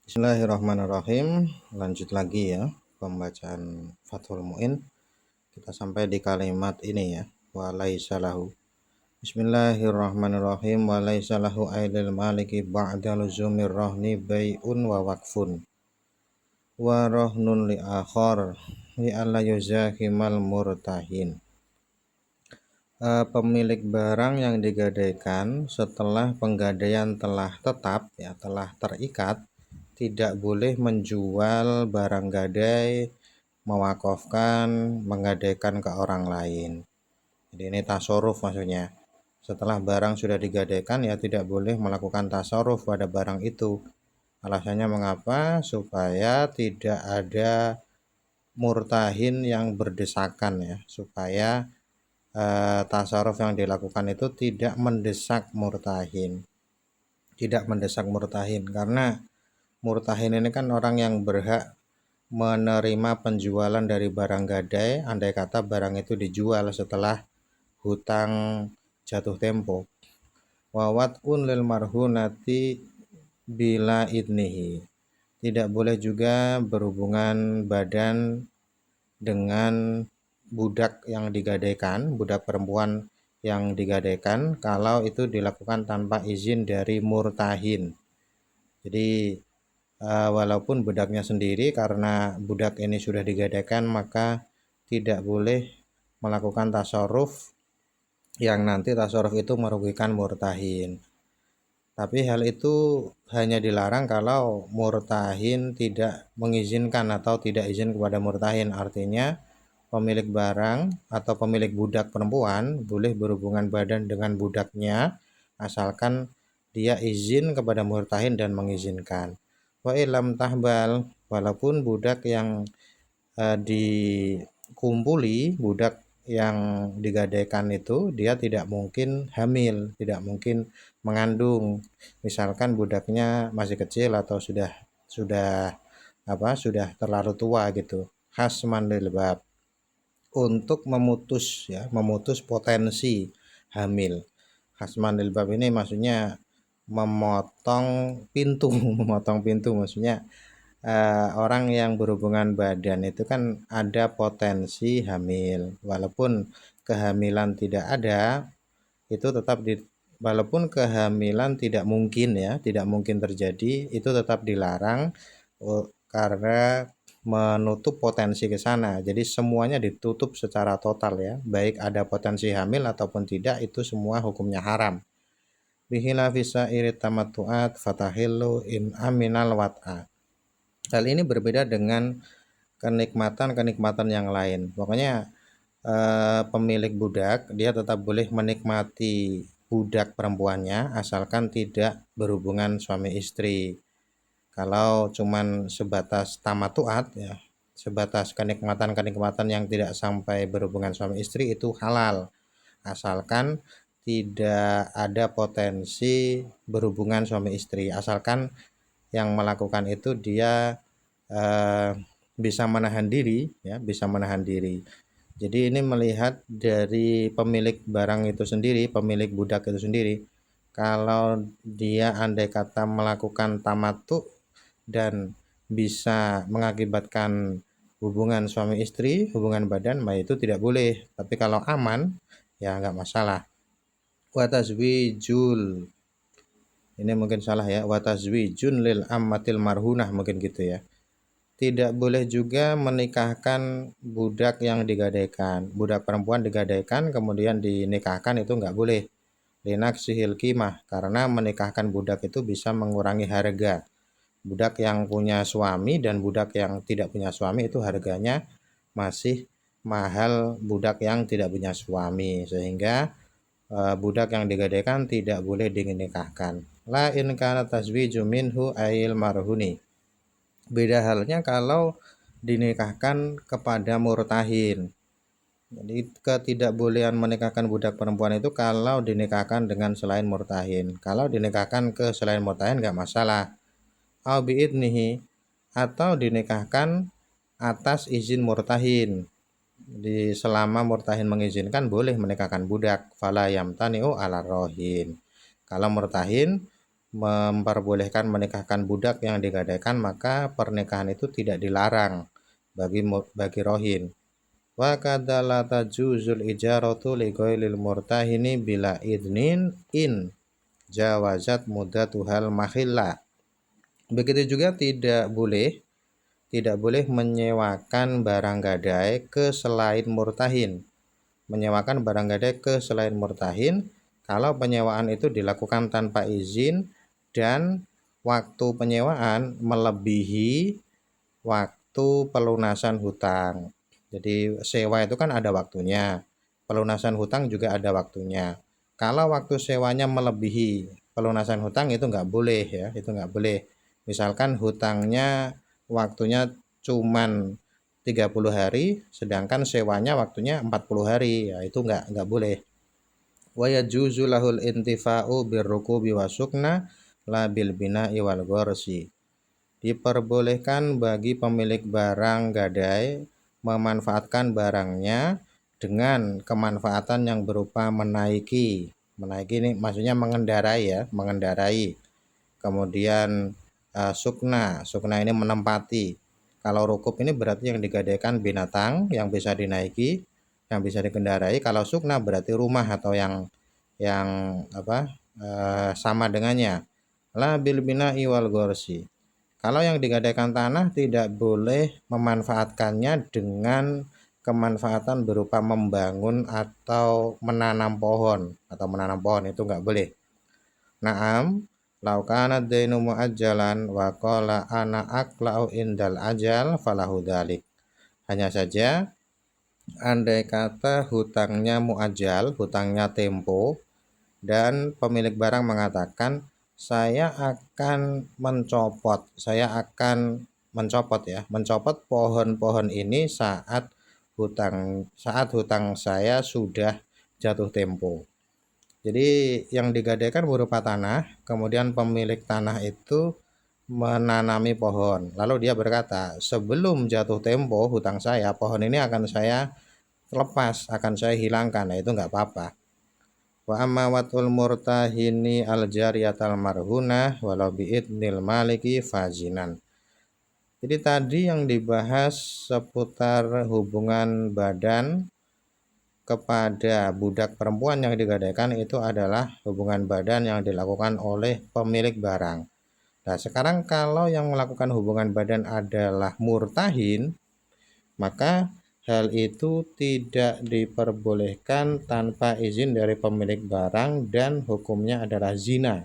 Bismillahirrahmanirrahim. Lanjut lagi ya pembacaan Fathul Mu'in. Kita sampai di kalimat ini ya, walaisa lahu. Bismillahirrahmanirrahim. Walaisa lahu aidil maliki ba'da luzumir rahni bai'un wa waqfun wa rahnun li akhar li alla yuzahimal murtahin. Pemilik barang yang digadaikan setelah penggadaian telah tetap ya, telah terikat, tidak boleh menjual barang gadai, mewakafkan, menggadaikan ke orang lain. Jadi ini tasarruf maksudnya. Setelah barang sudah digadaikan ya tidak boleh melakukan tasarruf pada barang itu. Alasannya mengapa? Supaya tidak ada murtahin yang berdesakan ya, supaya tasarruf yang dilakukan itu tidak mendesak murtahin. Tidak mendesak murtahin karena murtahin ini kan orang yang berhak menerima penjualan dari barang gadai andai kata barang itu dijual setelah hutang jatuh tempo. Wawat'un lil marhunati bila idnihi. Tidak boleh juga berhubungan badan dengan budak yang digadaikan, budak perempuan yang digadaikan kalau itu dilakukan tanpa izin dari murtahin. Jadi walaupun budaknya sendiri, karena budak ini sudah digadaikan maka tidak boleh melakukan tasarruf yang nanti tasarruf itu merugikan murtahin. Tapi hal itu hanya dilarang kalau murtahin tidak mengizinkan atau tidak izin kepada murtahin. Artinya pemilik barang atau pemilik budak perempuan boleh berhubungan badan dengan budaknya asalkan dia izin kepada murtahin dan mengizinkan. Wa ilam tahbal, walaupun budak yang dikumpuli, budak yang digadaikan itu dia tidak mungkin hamil, tidak mungkin mengandung. Misalkan budaknya masih kecil atau sudah terlalu tua gitu. Hasman lil bab, untuk memutus potensi hamil. Hasman lil bab ini maksudnya memotong pintu memotong pintu maksudnya orang yang berhubungan badan itu kan ada potensi hamil, walaupun kehamilan tidak ada, itu tetap walaupun kehamilan tidak mungkin terjadi, itu tetap dilarang karena menutup potensi ke sana. Jadi semuanya ditutup secara total ya, baik ada potensi hamil ataupun tidak, itu semua hukumnya haram. Bihilafi sa'iri tamattu'at fatahillu in aminal wat'a. Hal ini berbeda dengan kenikmatan yang lain. Pokoknya pemilik budak dia tetap boleh menikmati budak perempuannya asalkan tidak berhubungan suami istri. Kalau cuman sebatas tamatuat ya, sebatas kenikmatan yang tidak sampai berhubungan suami istri, itu halal asalkan tidak ada potensi berhubungan suami istri, asalkan yang melakukan itu dia bisa menahan diri. Jadi ini melihat dari pemilik barang itu sendiri, pemilik budak itu sendiri. Kalau dia andai kata melakukan tamatu dan bisa mengakibatkan hubungan suami istri, hubungan badan, maka itu tidak boleh. Tapi kalau aman ya enggak masalah. Wa tazwijul, ini mungkin salah ya, wa tazwijun lil ammatil marhunah, mungkin gitu ya. Tidak boleh juga menikahkan budak yang digadaikan. Budak perempuan digadaikan kemudian dinikahkan, itu enggak boleh. Linaksihil qimah, karena menikahkan budak itu bisa mengurangi harga. Budak yang punya suami dan budak yang tidak punya suami itu harganya masih mahal budak yang tidak punya suami, sehingga budak yang digadaikan tidak boleh dinikahkan. La in kana tazwiju minhu ail marhuni. Beda halnya kalau dinikahkan kepada murtahin. Jadi ketidakbolehan menikahkan budak perempuan itu kalau dinikahkan dengan selain murtahin. Kalau dinikahkan ke selain murtahin enggak masalah. Au biidnihi, atau dinikahkan atas izin murtahin. Di selama murtahin mengizinkan boleh menikahkan budak. Fala yamtani'u ala rohin. Kalau murtahin memperbolehkan menikahkan budak yang digadaikan, maka pernikahan itu tidak dilarang bagi rohin. Wa kadala tajuzul ijaratu li ghairil murtahini bila idnin in jawazat muddatuhal mahilla. Begitu juga tidak boleh menyewakan barang gadai ke selain murtahin. Menyewakan barang gadai ke selain murtahin kalau penyewaan itu dilakukan tanpa izin dan waktu penyewaan melebihi waktu pelunasan hutang. Jadi sewa itu kan ada waktunya, pelunasan hutang juga ada waktunya. Kalau waktu sewanya melebihi pelunasan hutang itu nggak boleh ya, itu nggak boleh. Misalkan hutangnya waktunya cuman 30 hari, sedangkan sewanya waktunya 40 hari, ya itu nggak boleh. Wa yajuzu lahul intifa'u birrukubi wasukna la bil bina'i wal ghorsi. Diperbolehkan bagi pemilik barang gadai memanfaatkan barangnya dengan kemanfaatan yang berupa menaiki. Menaiki ini maksudnya mengendarai ya, mengendarai. Kemudian sukna ini menempati. Kalau rukub ini berarti yang digadaikan binatang yang bisa dinaiki, yang bisa dikendarai. Kalau sukna berarti rumah atau yang sama dengannya. La bil bina'i wal ghorsi. Kalau yang digadaikan tanah tidak boleh memanfaatkannya dengan kemanfaatan berupa membangun atau menanam pohon itu nggak boleh. Naam, laukana dainu muajjalan wa qala ana aqla'u indal ajal falahu dzalik. Hanya saja andai kata hutangnya muajjal, hutangnya tempo, dan pemilik barang mengatakan saya akan mencopot pohon-pohon ini saat hutang saya sudah jatuh tempo. Jadi yang digadaikan berupa tanah, kemudian pemilik tanah itu menanami pohon. Lalu dia berkata, sebelum jatuh tempo hutang saya, pohon ini akan saya lepas, akan saya hilangkan. Nah itu nggak apa-apa. Wa amma watul murtahini al jariyatal marhunah walau biidnil maliki fazinan. Jadi tadi yang dibahas seputar hubungan badan kepada budak perempuan yang digadaikan itu adalah hubungan badan yang dilakukan oleh pemilik barang. Nah sekarang kalau yang melakukan hubungan badan adalah murtahin, maka hal itu tidak diperbolehkan tanpa izin dari pemilik barang dan hukumnya adalah zina.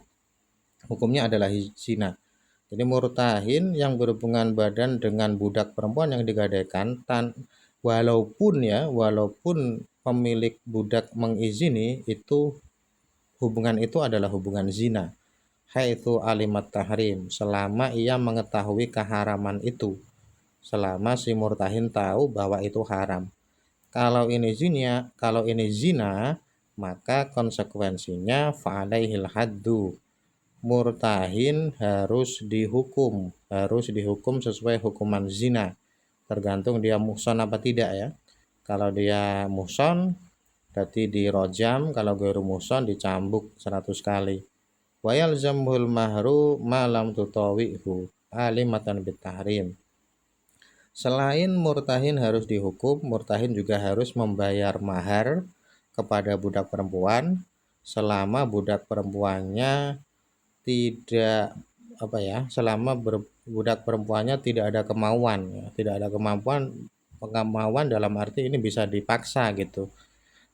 Jadi murtahin yang berhubungan badan dengan budak perempuan yang digadaikan walaupun pemilik budak mengizini, itu hubungan itu adalah hubungan zina. Haitsu alimat tahrim, selama ia mengetahui keharaman itu. Selama si murtahin tahu bahwa itu haram. Kalau ini zina, maka konsekuensinya fa'alaihil haddu. Murtahin harus dihukum sesuai hukuman zina. Tergantung dia muhson apa tidak ya. Kalau dia muhson berarti dirojam, kalau ghairu muhson dicambuk 100 kali. Wa yalzamul mahru ma lam tutawihu alimatan bitahrim. Selain murtahin harus dihukum, murtahin juga harus membayar mahar kepada budak perempuan selama budak perempuannya budak perempuannya tidak ada kemauan dalam arti ini bisa dipaksa gitu.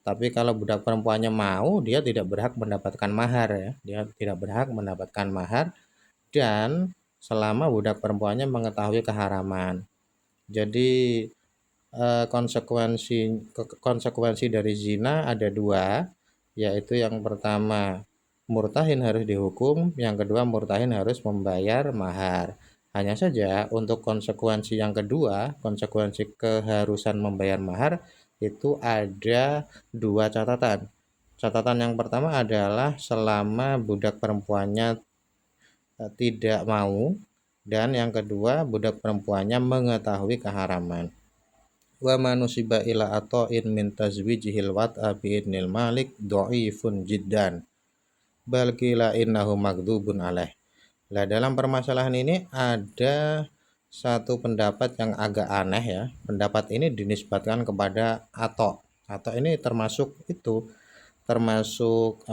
Tapi kalau budak perempuannya mau, dia tidak berhak mendapatkan mahar ya. Dia tidak berhak mendapatkan mahar dan selama budak perempuannya mengetahui keharaman. Jadi konsekuensi dari zina ada dua, yaitu yang pertama murtahin harus dihukum, yang kedua murtahin harus membayar mahar. Hanya saja untuk konsekuensi yang kedua, konsekuensi keharusan membayar mahar itu ada dua catatan. Catatan yang pertama adalah selama budak perempuannya tidak mau, dan yang kedua budak perempuannya mengetahui keharaman. Wa manusiba ila ata'in min tazwijihil wat'a bi'idnil malik dhaifun jiddan. bal qila innahu maghdubun alaih. Nah, dalam permasalahan ini ada satu pendapat yang agak aneh ya. Pendapat ini dinisbatkan kepada Atok. Atok ini termasuk termasuk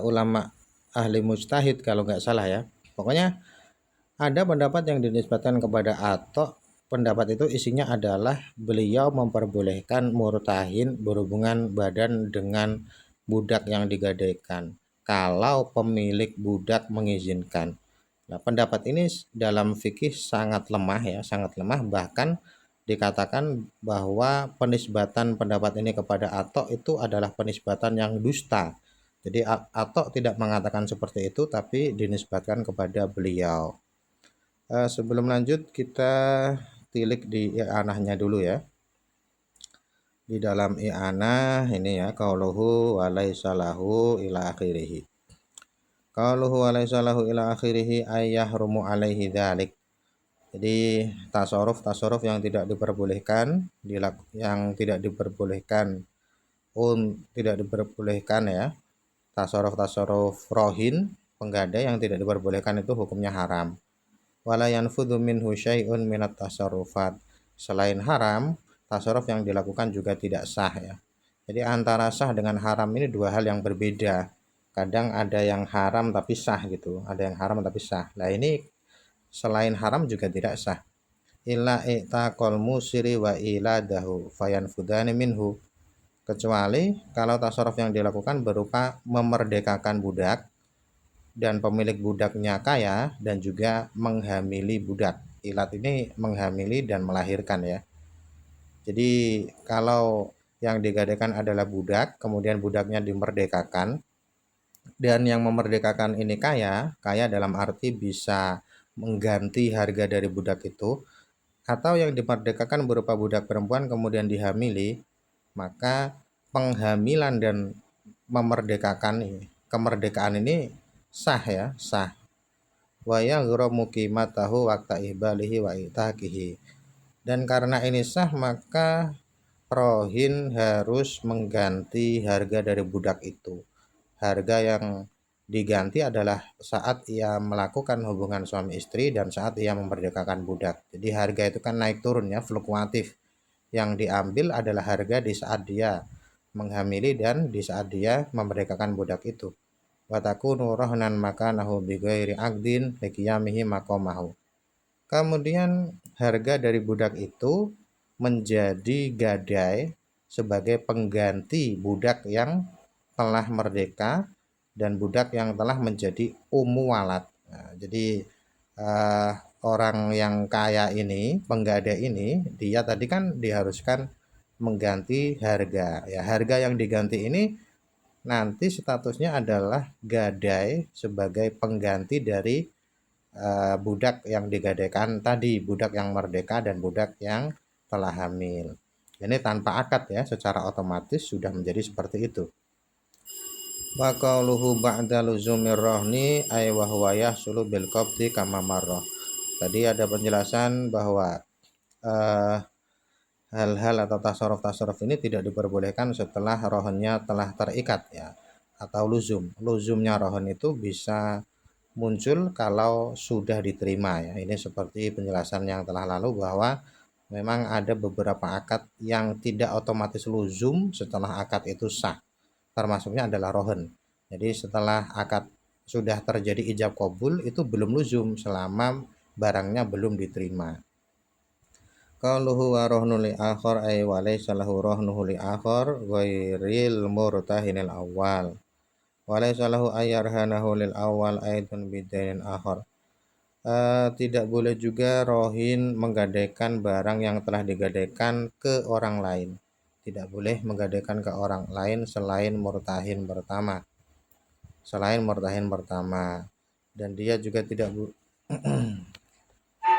ulama ahli mujtahid kalau nggak salah ya. Pokoknya ada pendapat yang dinisbatkan kepada Atok. Pendapat itu isinya adalah beliau memperbolehkan murtahin berhubungan badan dengan budak yang digadaikan kalau pemilik budak mengizinkan. Nah, pendapat ini dalam fikih sangat lemah ya, sangat lemah, bahkan dikatakan bahwa penisbatan pendapat ini kepada Atok itu adalah penisbatan yang dusta. Jadi Atok tidak mengatakan seperti itu tapi dinisbatkan kepada beliau. Sebelum lanjut kita tilik di i'anahnya dulu ya. Di dalam i'anah ini ya, qauluhu wa laisa lahu ila akhirih. Qauluhu wa laisa lahu ila akhirih ayyahrumu alaihi dzalik. Jadi tasarruf yang tidak diperbolehkan, tidak diperbolehkan ya. Tasarruf rohin, penggadai yang tidak diperbolehkan itu hukumnya haram. Wala yanfudhu minhu syai'un minat tasarrufat. Selain haram, tasarruf yang dilakukan juga tidak sah ya. Jadi antara sah dengan haram ini dua hal yang berbeda. Kadang ada yang haram tapi sah gitu, ada yang haram tapi sah. Nah ini selain haram juga tidak sah. Illa i'taqal musiri wa iladahu fayanfudani minhu. Kecuali kalau tasarruf yang dilakukan berupa memerdekakan budak dan pemilik budaknya kaya dan juga menghamili budak. Ilat ini menghamili dan melahirkan ya. Jadi kalau yang digadaikan adalah budak, kemudian budaknya dimerdekakan, dan yang memerdekakan ini kaya dalam arti bisa mengganti harga dari budak itu, atau yang dimerdekakan berupa budak perempuan kemudian dihamili, maka penghamilan dan kemerdekaan ini sah ya, sah. Wa yaghramu qimatahu waqta ihbalihi wa itaqihi. Dan karena ini sah maka rohin harus mengganti harga dari budak itu. Harga yang diganti adalah saat ia melakukan hubungan suami istri dan saat ia memerdekakan budak. Jadi harga itu kan naik turun ya, fluktuatif. Yang diambil adalah harga di saat dia menghamili dan di saat dia memerdekakan budak itu. Wa takunu rahnan makanahu bighairi aqdin liqiyamihi maqamahu. Kemudian harga dari budak itu menjadi gadai sebagai pengganti budak yang telah merdeka dan budak yang telah menjadi walat. Nah, jadi orang yang kaya ini, penggadai ini, dia tadi kan diharuskan mengganti harga. Ya, harga yang diganti ini nanti statusnya adalah gadai sebagai pengganti dari budak yang digadaikan tadi, budak yang merdeka dan budak yang telah hamil. Ini tanpa akad ya, secara otomatis sudah menjadi seperti itu. Wa qauluhu ba'da luzumir rohni ay wa huwa yahsulu bil qabdi kama marrah. Tadi ada penjelasan bahwa hal-hal atau tasarruf ini tidak diperbolehkan setelah rohnya telah terikat ya, atau luzumnya rohon itu bisa muncul kalau sudah diterima ya. Ini seperti penjelasan yang telah lalu bahwa memang ada beberapa akad yang tidak otomatis luzum setelah akad itu sah, termasuknya adalah rohon. Jadi setelah akad sudah terjadi ijab qabul itu belum luzum selama barangnya belum diterima. Qauluhu wa rohnu li akhar ay wa laysa lahu rohnuhu li akhar ghairil murtahinil awal. Wa laysa lahu ayyarhanahu lil awal aidun bidainin akhar. Tidak boleh juga rohin menggadaikan barang yang telah digadaikan ke orang lain. Tidak boleh menggadaikan ke orang lain selain murtahin pertama. Dan dia juga tidak